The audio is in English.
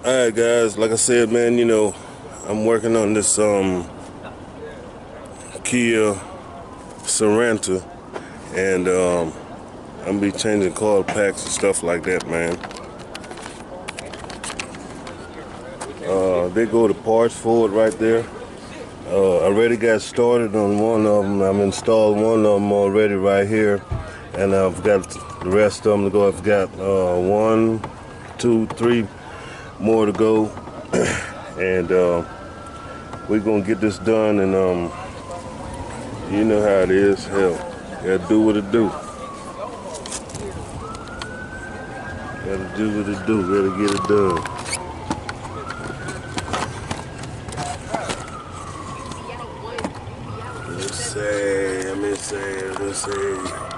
Alright guys, like I said, man, you know, I'm working on this Kia Sorento, and I'm gonna be changing coil packs and stuff like that, man. They go to parts for it right there. I already got started on one of them. I'm installed one of them already right here, and I've got the rest of them to go. I've got 1, 2, 3 more to go, and we're gonna get this done. And you know how it is. Hell, gotta do what it do. Gotta do what it do. Gotta get it done. Let's see.